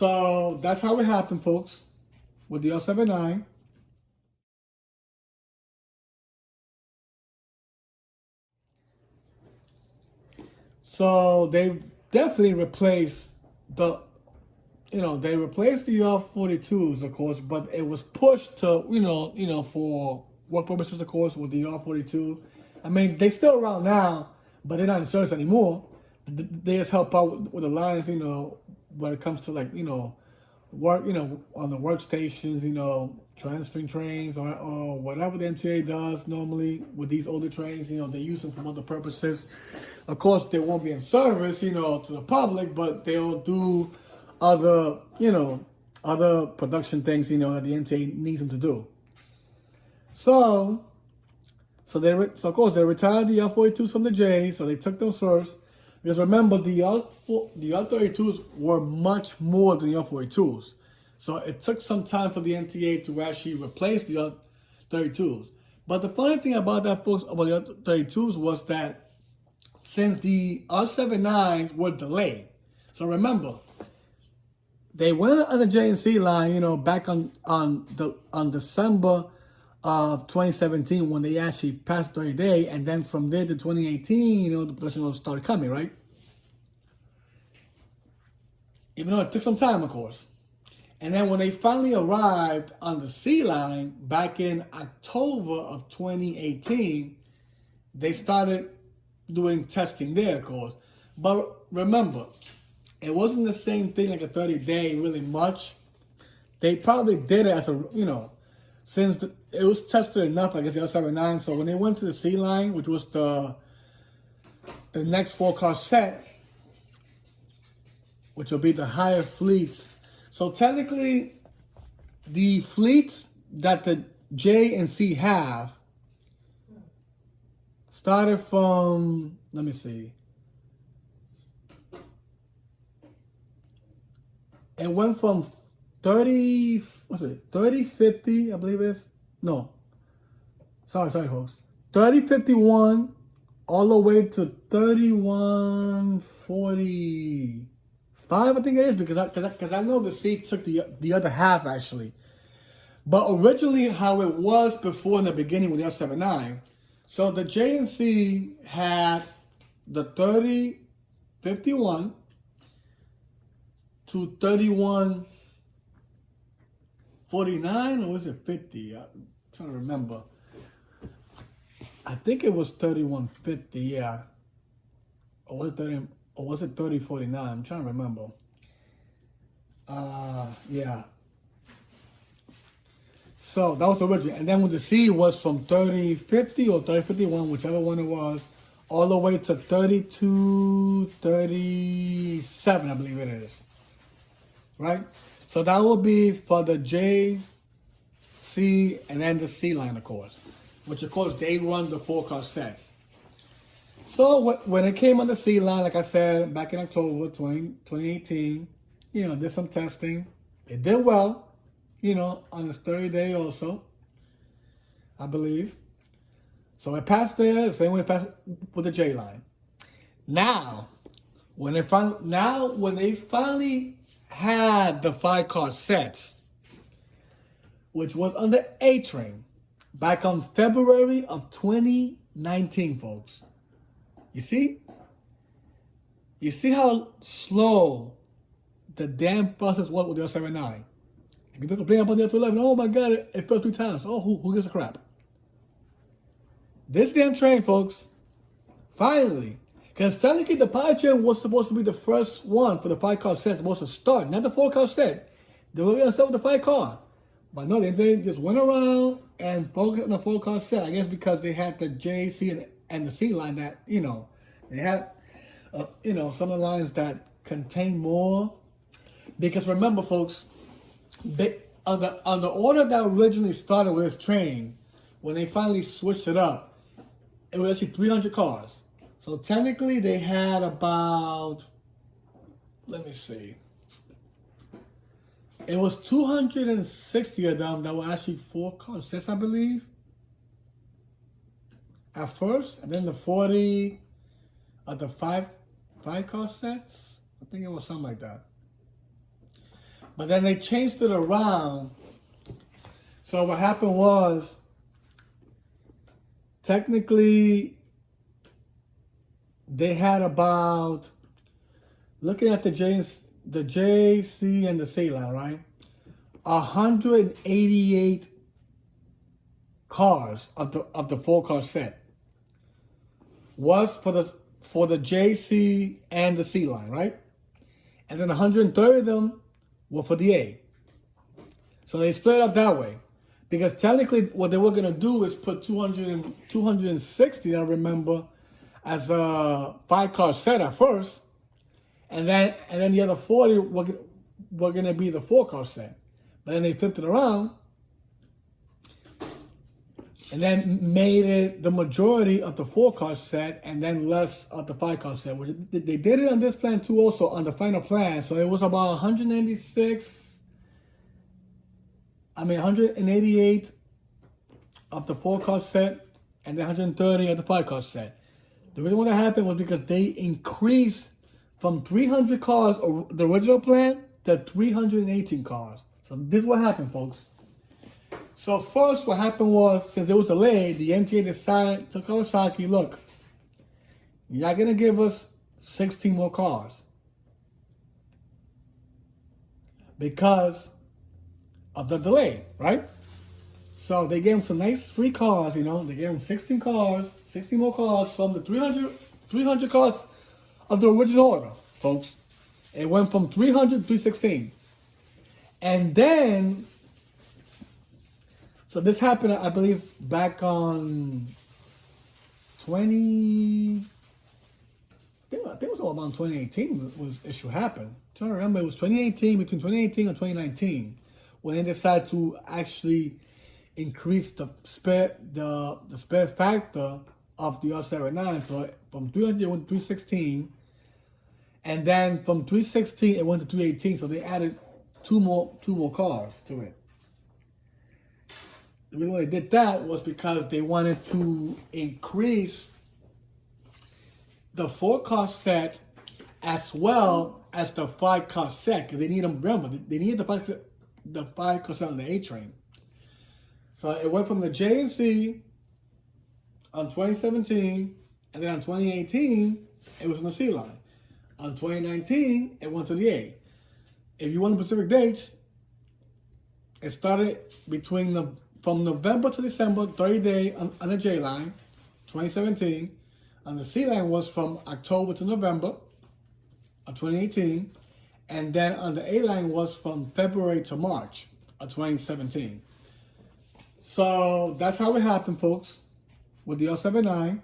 So that's how it happened, folks, with the R79. So they definitely replaced they replaced the R42s, of course, but it was pushed to, for work purposes, of course, with the R42. I mean, they're still around now, but they're not in service anymore. They just help out with the lines, when it comes to work, on the workstations, transferring trains or whatever the MTA does normally with these older trains. They use them for other purposes. Of course, they won't be in service, to the public, but they'll do other, other production things, that the MTA needs them to do. So of course they retired the R42s from the J, so they took those first. Because remember, the R32s were much more than the R42s. So it took some time for the MTA to actually replace the R32s. But the funny thing about that, folks, about the R32s was that since the R79s were delayed, so remember, they went on the J&C line, back on December of 2017 when they actually passed 30 day, and then from there to 2018, the production started coming, right? Even though it took some time, of course. And then when they finally arrived on the C line back in October of 2018, they started doing testing there, of course. But remember, it wasn't the same thing like a 30-day really much. They probably did it as a, since it was tested enough, I guess, the R79. So when they went to the C line, which was the next 4-car set, which will be the higher fleets. So technically, the fleets that the J and C have started from, let me see. It went from 30, 50, I believe it is. No. Sorry, folks. 3051 all the way to 3145, I think it is, because I know the C took the other half, actually. But originally, how it was before in the beginning with the R79, so the J and C had the 3051 to 3149, or was it 50? I'm trying to remember. I think it was 3150, yeah. Or was it 3049? I'm trying to remember. Yeah. So that was the original. And then with the C was from 3050 or 3051, whichever one it was, all the way to 3237, I believe it is. Right? So that will be for the J, C, and then the C line, of course. Which, of course, they run the 4-car sets. So when it came on the C line, like I said, back in October 2018, did some testing. It did well, on its 30th day also, I believe. So it passed there, the same way it passed with the J line. Now, when they finally had the 5-car sets, which was on the A train, back on February of 2019, folks. You see? You see how slow the damn process was with the R79. And people complain about the R211. Oh my God, it fell 3 times. Oh, who gives a crap? This damn train, folks, finally, because technically the pilot train was supposed to be the first one for the 5-car set, supposed to start, not the 4-car set. They were going to start with the 5-car. But no, they just went around and focused on the 4-car set. I guess because they had the J, C, and the C line that, they had, some of the lines that contain more. Because remember, folks, on the order that originally started with this train, when they finally switched it up, it was actually 300 cars. So technically they had about, let me see. It was 260 of them that were actually 4-car sets, I believe. At first, and then the 40 of the 5-car sets. I think it was something like that. But then they changed it around. So what happened was, technically, they had about, looking at the J, C, and the C line, right? 188 cars of the 4-car set was for the J, C, and the C line, right? And then 130 of them were for the A. So they split it up that way. Because technically what they were going to do is put 260, I remember, as a 5-car set at first. And then the other 40 were going to be the 4-car set. But then they flipped it around and then made it the majority of the 4-car set and then less of the 5-car set. Which they did it on this plan too, also on the final plan. So it was about 188 of the 4-car set and then 130 of the 5-car set. The reason why that happened was because they increased from 300 cars, or the original plan, to 318 cars. So this is what happened, folks. So first, what happened was, since it was delayed, the MTA decided to Kawasaki, look, you're not going to give us 16 more cars because of the delay, right? So they gave them some nice free cars, you know. They gave them 16 more cars from the 300 cars of the original order, folks. It went from 300 to 316. And then, so this happened, I believe, back on I think it was all around 2018 was issue happened. I'm trying to remember, it was 2018, between 2018 and 2019, when they decided to actually increase the spare factor of the R179 from 300 to 316, and then from 316 it went to 318. So they added two more cars to it. The reason why they did that was because they wanted to increase the 4-car set as well as the 5-car set, because they need them. Remember, they need the 5-car set on the A train. So it went from the J and C on 2017, and then on 2018 it was on the C line. On 2019 it went to the A. If you want the specific dates, it started from November to December, 30-day on the J line, 2017. And the C line was from October to November of 2018. And then on the A line was from February to March of 2017. So that's how it happened, folks, with the R79.